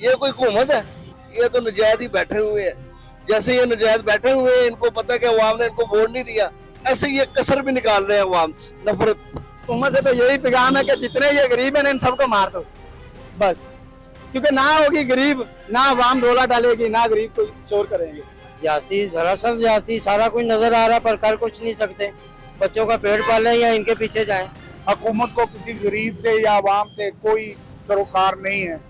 ये कोई हुकूमत है? ये तो नजायज ही बैठे हुए हैं। जैसे ये नजायज बैठे हुए हैं, इनको पता है कि अवाम ने इनको वोट नहीं दिया, ऐसे ये कसर भी निकाल रहे हैं अवाम से, नफरत। हुकूमत से तो यही पैगाम है कि जितने ये गरीब हैं इन सबको मार दो बस, क्योंकि ना होगी गरीब, ना अवाम रोला डालेगी, ना गरीब को चोर करेंगे। जाती सरासर जाती, सारा कुछ नजर आ रहा पर कर कुछ नहीं सकते। बच्चों का पेट पालें या इनके पीछे जाएं। हुकूमत को किसी गरीब से या आवाम से कोई सरोकार नहीं है।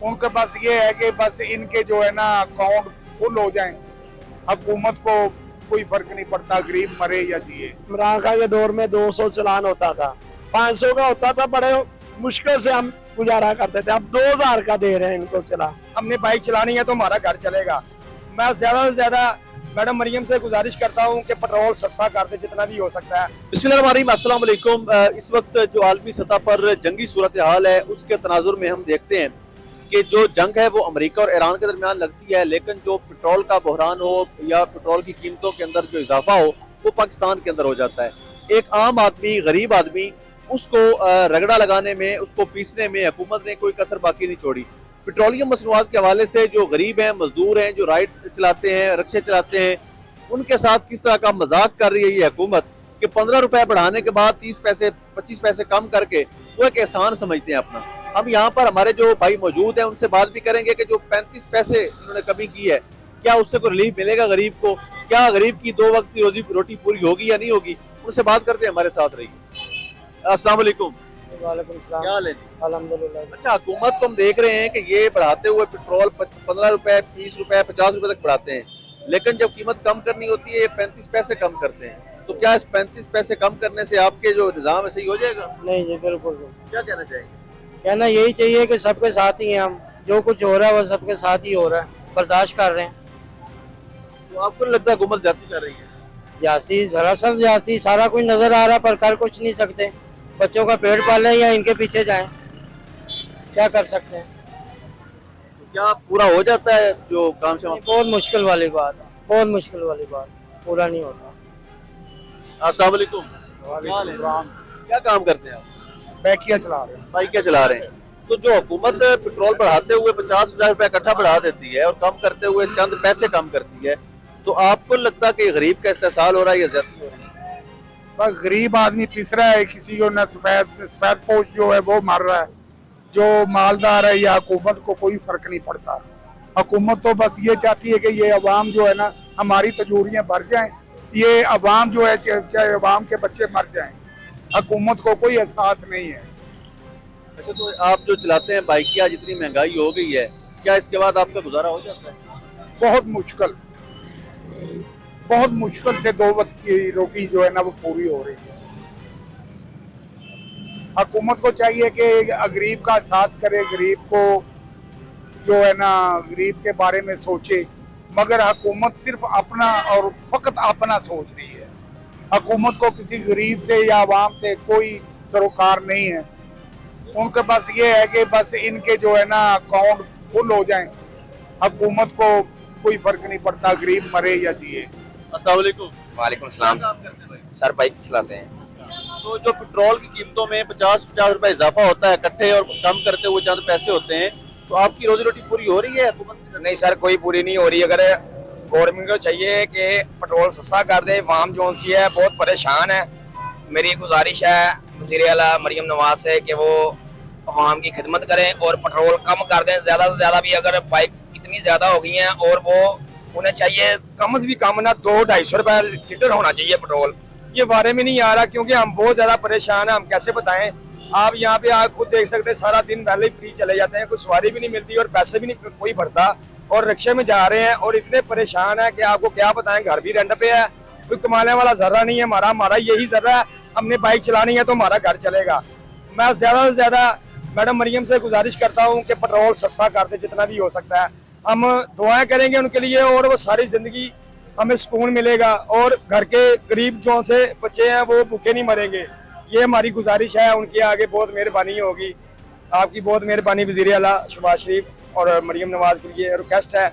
उनके पास ये है कि बस इनके जो है ना अकाउंट फुल हो जाएं। हुकूमत को कोई फर्क नहीं पड़ता गरीब मरे या जिए। इमरान खान के दौर में 200 चलान होता था, 500 का होता था, बड़े मुश्किल से हम गुजारा करते थे। अब 2000 का दे रहे हैं इनको चला। हमने बाइक चलानी है तो हमारा घर चलेगा। मैं ज्यादा से ज्यादा मैडम मरियम से गुजारिश करता हूँ कि पेट्रोल सस्ता कर दे जितना भी हो सकता है। बिस्मिल्लाहिर्रहमानिर्रहीम, अस्सलाम वालेकुम। इस वक्त जो आलमी सतह पर जंगी सूरत हाल है उसके तनाजुर में हम देखते हैं कि जो जंग है वो अमेरिका और ईरान के दरमियान लगती है, लेकिन जो पेट्रोल का बहरान हो या पेट्रोल की कीमतों के अंदर जो इजाफा हो वो पाकिस्तान के अंदर हो जाता है। एक आम आदमी, गरीब आदमी, उसको रगड़ा लगाने में, उसको पीसने में हुकूमत ने कोई कसर बाकी नहीं छोड़ी। पेट्रोलियम मसनूआत के हवाले से जो गरीब हैं, मजदूर हैं, जो राइड चलाते हैं, रिक्शे चलाते हैं, उनके साथ किस तरह का मजाक कर रही है ये हुकूमत कि 15 रुपए बढ़ाने के बाद 30 पैसे 25 पैसे कम करके वो एक एहसान समझते हैं अपना। हम यहाँ पर हमारे जो भाई मौजूद हैं उनसे बात भी करेंगे कि जो 35 पैसे उन्होंने कमी की है, क्या उससे कोई रिलीफ मिलेगा गरीब को? क्या गरीब की 2 वक्त की रोटी पूरी होगी या नहीं होगी? उनसे बात करते हैं, हमारे साथ रहिए। अस्सलाम वालेकुम। वालेकुम सलाम। क्या हाल है? अल्हम्दुलिल्लाह। अच्छा, हुकूमत को हम देख रहे हैं कि ये बढ़ाते हुए पेट्रोल 15 रुपए, 20 रुपए, 50 रुपए तक बढ़ाते हैं, लेकिन जब कीमत कम करनी होती है ये 35 पैसे कम करते हैं। तो क्या इस 35 पैसे कम करने से आपके जो निजाम है सही हो जाएगा? नहीं जी, बिल्कुल नहीं। क्या कहना चाहेंगे? कहना यही चाहिए कि सबके साथ ही हैं हम, जो कुछ हो रहा है वो सबके साथ ही हो रहा है, बर्दाश्त कर रहे हैं। तो आपको नहीं लगता हुकूमत जाती कर रही है? जाती सरासर जाती, सारा कुछ नजर आ रहा पर कर कुछ नहीं सकते। बच्चों का पेट पालें या इनके पीछे जाएं, क्या कर सकते हैं। तो क्या पूरा हो जाता है जो काम से? बहुत मुश्किल वाली बात है, बहुत मुश्किल वाली बात, पूरा नहीं होता। अस्सलाम वालेकुम। वालेकुम सलाम। क्या काम करते हैं आप? बैकिया चला रहे हैं। बाइक क्या चला रहे हैं? तो जो हुकूमत पेट्रोल बढ़ाते हुए 50,000 रुपए इकट्ठा बढ़ा देती है और कम करते हुए चंद पैसे कम करती है, तो आपको लगता है कि गरीब का इस्तेसाल हो रहा है या ज्यादती हो रही है? बस गरीब आदमी पिस रहा है, किसी को न सफेद पोश जो है वो मर रहा है। जो मालदार है या हुकूमत को कोई फर्क नहीं पड़ता। हुकूमत तो बस ये चाहती है कि ये अवाम जो है ना हमारी तजूरियां भर जाएं, ये अवाम जो है चाहे अवाम के बच्चे मर जाएं, हुकूमत को कोई एहसास नहीं है। अच्छा, तो आप जो चलाते हैं बाइकिया, जितनी महंगाई हो गई है, क्या इसके बाद आपका गुजारा हो जाता है? बहुत मुश्किल से 2 वक्त की रोटी जो है ना वो पूरी हो रही है। हुकूमत को चाहिए कि गरीब का एहसास करे, गरीब को जो है ना गरीब के बारे में सोचे, मगर हुकूमत सिर्फ अपना और फकत अपना सोच रही है। हुकूमत को किसी गरीब से या आवाम से कोई सरोकार नहीं है। उनके पास ये है कि बस इनके जो है ना अकाउंट फुल हो जाएं। हुकूमत को कोई फर्क नहीं पड़ता गरीब मरे या जिए। अस्सलाम वालेकुम। वालेकुम सलाम। क्या काम करते हैं भाई? सर बाइक चलाते हैं। तो जो पेट्रोल की कीमतों में 50 रुपए इजाफा होता है इकट्ठे और कम करते हुए चंद पैसे होते हैं, तो आपकी रोजी रोटी पूरी हो रही है हुकूमत की? नहीं सर, कोई पूरी नहीं हो रही। अगर गवर्नमेंट को चाहिए कि पेट्रोल सस्ता कर दे, आवाम जोन सी है बहुत परेशान है। मेरी गुजारिश है वज़ीर आला मरियम नवाज से कि वो आवाम की खिदमत करें और पेट्रोल कम कर दें। ज़्यादा से ज़्यादा भी अगर बाइक इतनी ज़्यादा हो गई हैं और वो उन्हें चाहिए कम से भी कम ना 200-250 रुपए लीटर होना चाहिए पेट्रोल। ये बारे में नहीं आ रहा क्योंकि हम बहुत ज़्यादा परेशान हैं। हम कैसे बताएं? आप यहाँ पे आप खुद देख सकते हैं, सारा दिन पहले ही फ्री चले जाते हैं, कोई सवारी भी नहीं मिलती और पैसे भी नहीं कोई भरता, और रिक्शे में जा रहे हैं और इतने परेशान है कि आपको क्या बताएं। घर भी रेंट पे है, कोई कमाने वाला जर्रा नहीं है। हमारा यही जर्रा है, हमने बाइक चलानी है तो हमारा घर चलेगा। मैं ज़्यादा से ज़्यादा मैडम मरियम से गुजारिश करता हूँ कि पेट्रोल सस्ता कर दे जितना भी हो सकता है। हम दुआएं करेंगे उनके लिए और वो सारी ज़िंदगी हमें सुकून मिलेगा और घर के गरीब जो से बच्चे हैं वो भूखे नहीं मरेंगे। ये हमारी गुजारिश है, उनके आगे बहुत मेहरबानी होगी। आपकी बहुत मेहरबानी वज़ीर आला शहबाज शरीफ और मरियम नवाज के लिए रिक्वेस्ट है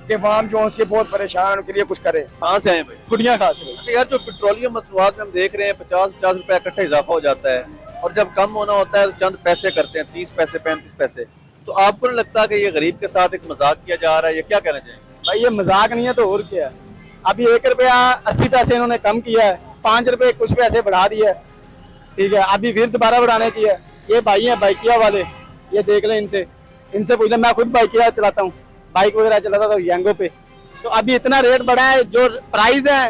कि आवाम जो से बहुत परेशान है उनके लिए कुछ करें। कहाँ से आए भाई? कुड़िया खास में। अच्छा यार, जो पेट्रोलियम मसनूआत में हम देख रहे हैं 50 रुपए इकट्ठे इजाफा हो जाता है और जब कम होना होता है तो चंद पैसे करते हैं, 30 पैसे 35 पैसे। तो आपको नहीं लगता कि ये गरीब के साथ एक मजाक किया जा रहा है, ये क्या कहना चाहेंगे? भाई ये मजाक नहीं है तो और क्या है। अभी 1 रुपया 80 पैसे इन्होंने कम किया है, 5 रुपए कुछ पैसे बढ़ा दिए है, ठीक है। अभी फिर दोबारा बढ़ाने की है। ये भाई हैं बाइकिया वाले, ये देख लें, इनसे पूछ लें। मैं खुद बाइकिया चलाता हूँ, बाइक वगैरह चलाता था यंगो पे। तो अभी इतना रेट बढ़ा है, जो प्राइस है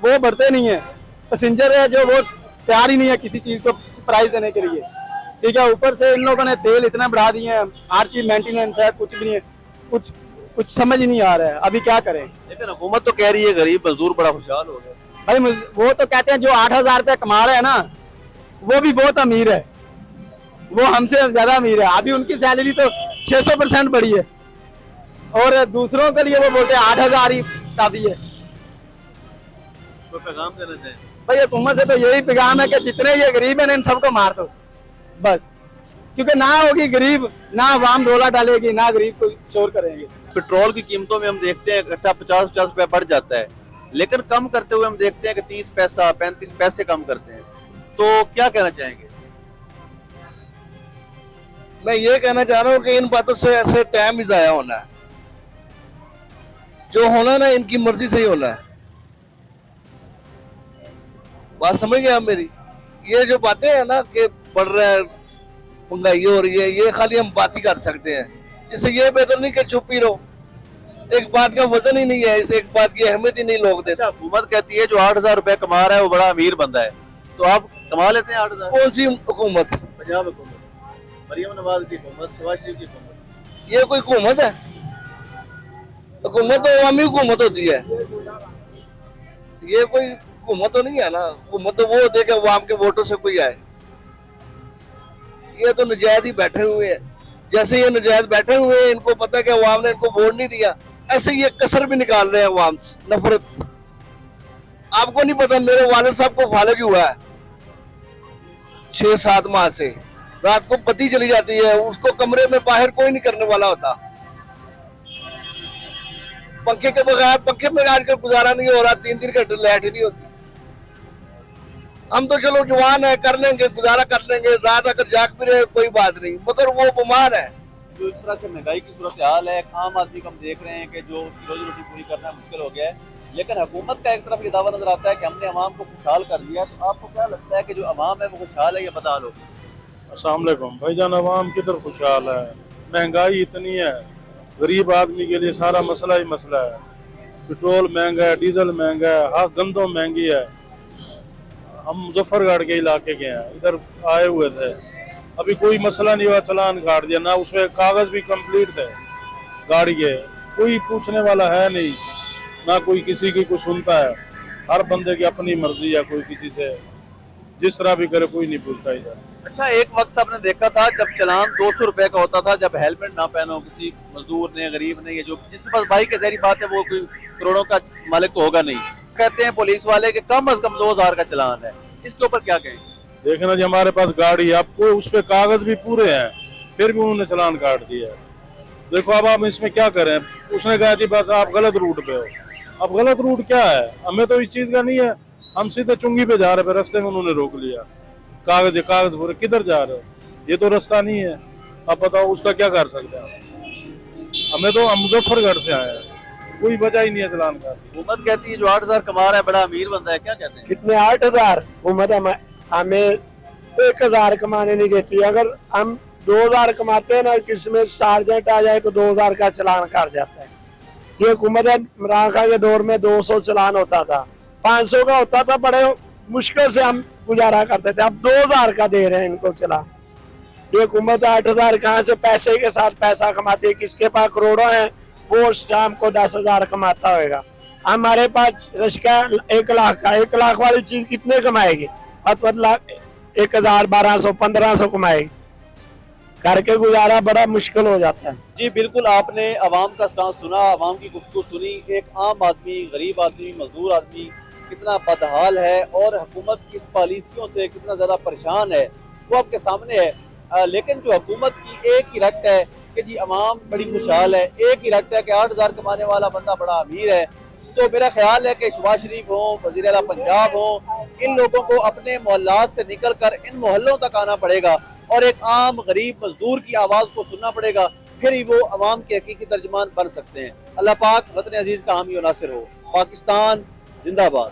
वो बढ़ते नहीं है। पैसेंजर है जो वो तैयार ही नहीं है किसी चीज को प्राइस देने के लिए, ठीक है। ऊपर से इन लोगों ने तेल इतना बढ़ा दिए हैं, हर चीज मेंटेनेंस है, कुछ भी नहीं है, कुछ समझ ही नहीं आ रहा है। अभी क्या करें? लेकिन हुकूमत तो कह रही है गरीब मजदूर बड़ा खुशहाल हो गया। भाई वो तो कहते हैं जो 8,000 रुपया कमा रहे हैं ना, वो भी बहुत अमीर है, वो हमसे ज्यादा अमीर है। अभी उनकी सैलरी तो 600% बढ़ी है, और दूसरों के लिए वो बोलते हैं 8,000 ही काफी है। तो पैगाम देना चाहिए भाई हुकूमत से तो यही पैगाम है कि जितने ये गरीब हैं इन सबको मार दो बस, क्योंकि ना होगी गरीब, ना आवाम रोला डालेगी, ना गरीब को चोर करेंगे। पेट्रोल की कीमतों में हम देखते हैं इकट्ठा 50-50 रुपए बढ़ जाता है, लेकिन कम करते हुए हम देखते हैं कि 30 पैसा 35 पैसे कम करते हैं। तो क्या कहना चाहेंगे? मैं ये कहना चाह रहा हूँ कि इन बातों से ऐसे टाइम ही जाया होना है। जो होना ना इनकी मर्जी से ही होना है। बात समझ गए आप मेरी? ये जो बातें हैं ना कि बढ़ रहा है, महंगाई हो रही है, ये खाली हम बात ही कर सकते हैं। इससे ये बेहतर नहीं कि चुप ही रहो। एक बात का वजन ही नहीं है, इस एक बात की अहमियत ही नहीं लोग देते। हुकूमत कहती है जो 8,000 रुपए कमा रहा है वो बड़ा अमीर बंदा है, तो आप कमा लेते हैं 8,000? कौन सी हुकूमत? पंजाब हुकूमत, मरियम नवाज की हुकूमत, शहबाज शरीफ की हुकूमत। ये कोई हुकूमत है? हुकूमत तो अवामी हुकूमत होती है, ये कोई हुकूमत तो नहीं है ना। हुकूमत तो वो होती है कि अवाम के वोटों से कोई आए। ये तो नजायज ही बैठे हुए हैं। जैसे ये नजायज बैठे हुए हैं, इनको पता है कि अवाम ने इनको वोट नहीं दिया, ऐसे ये कसर भी निकाल रहे हैं अवाम से, नफरत। आपको नहीं पता, मेरे वालिद साहब को फालिज हुआ है 6-7 माह से। रात को बत्ती चली जाती है, उसको कमरे में बाहर कोई नहीं करने वाला होता। पंखे के बगैर, पंखे में आजकल गुजारा नहीं हो रहा, 3-3 घंटे लाइट ही नहीं होती। हम तो चलो जवान है, कर लेंगे, गुजारा कर लेंगे, रात अगर जाग भी रहे कोई बात नहीं, मगर वो बीमार है। जो इस तरह से महंगाई की सूरत हाल है, एक आम आदमी को हम देख रहे हैं कि जो उसकी रोजी रोटी पूरी करना मुश्किल हो गया है। लेकिन हुकूमत का एक तरफ ये दावा नजर आता है कि हमने अवाम को खुशहाल कर दिया। तो आपको क्या लगता है कि जो अवाम है वो खुशहाल है या बदहाल होगी? अस्सलाम वालेकुम भाईजान, अवाम किधर खुशहाल है? महंगाई इतनी है, गरीब आदमी के लिए सारा मसला ही मसला है। पेट्रोल महंगा है, डीजल महंगा है, हर गंदम महंगी है। हम मुजफ्फरगढ़ के इलाके के हैं, इधर आए हुए थे, अभी कोई मसला नहीं हुआ, चलान काट दिया ना, उसमें कागज भी कंप्लीट थे गाड़ी के, कोई पूछने वाला है नहीं, ना कोई किसी की कुछ सुनता है। हर बंदे की अपनी मर्जी है, कोई किसी से जिस तरह भी करे कोई नहीं पूछता इधर। अच्छा, एक वक्त आपने देखा था जब चालान 200 रुपए का होता था, जब हेलमेट ना पहनो किसी मजदूर ने, गरीब ने, ये जो जिसके पास बाइक है, जहरी बात है वो कोई करोड़ों का मालिक तो होगा नहीं। कहते हैं पुलिस वाले कि कम अज कम 2,000 का चालान है, इसके ऊपर क्या कहें? देखना जी, हमारे पास गाड़ी है, आपको उस पे कागज भी पूरे हैं, फिर भी उन्होंने चालान काट दिया। देखो अब आप इसमें क्या करें? उसने कहा जी बस आप गलत रूट पे हो। अब गलत रूट क्या है? हमें तो इस चीज का नहीं है, हम सीधे चुंगी पे जा रहे थे, रास्ते में उन्होंने रोक लिया, कागज पूरे, किधर जा रहे हो? ये तो रास्ता नहीं है। अब बताओ उसका क्या कर सकते हैं? हमें तो, हम मुजफ्फरगढ़ से आए हैं, कोई वजह ही नहीं है चलान का। हुकूमत कहती है जो 8,000 कमा रहा है बड़ा अमीर बंदा है, क्या कहते हैं? कितने 8,000? हुकूमत हमें 1,000 कमाने नहीं देती। अगर हम 2,000 कमाते हैं ना, किसी में सार्जेंट आ जाए तो 2,000 का चलान कर जाता है। ये हुकूमत इमरान खान के दौर में 200 चलान होता था, 500 का होता था, बड़े मुश्किल से हम गुजारा करते थे। अब 2,000 का दे रहे हैं इनको चलान। ये हुकूमत 8,000 कहाँ से पैसे के साथ पैसा कमाती है? किसके पास करोड़ों हैं वो शाम को 10,000 कमाता होगा। हमारे पास रिश्का 1 लाख का, 1 लाख वाली चीज कितने कमाएगी? 1,000, 1,200, 1,500 कमाएगी, करके गुजारा बड़ा मुश्किल हो जाता है। जी बिल्कुल, आपने आवाम का स्टांस सुना, आवाम की गुफ्तगू सुनी। एक आम आदमी, गरीब आदमी, मजदूर आदमी कितना बदहाल है और हुकूमत की इस पॉलिसियों से कितना ज़्यादा परेशान है वो आपके सामने है। लेकिन जो हुकूमत की एक ही रट है कि जी अवाम बड़ी खुशहाल है, एक ही रट है कि 8,000 कमाने वाला बंदा बड़ा अमीर है। तो मेरा ख्याल है कि शहबाज शरीफ हो, वज़ीर आला पंजाब हो, इन लोगों को अपने मोहल्लात से निकल कर इन मोहल्लों तक आना पड़ेगा और एक आम गरीब मजदूर की आवाज़ को सुनना पड़ेगा फिर ही वो अवाम के हकीकी तर्जमान बन सकते हैं। अल्लाह पाक वतन अजीज का हामी और नासिर हो। पाकिस्तान जिंदाबाद।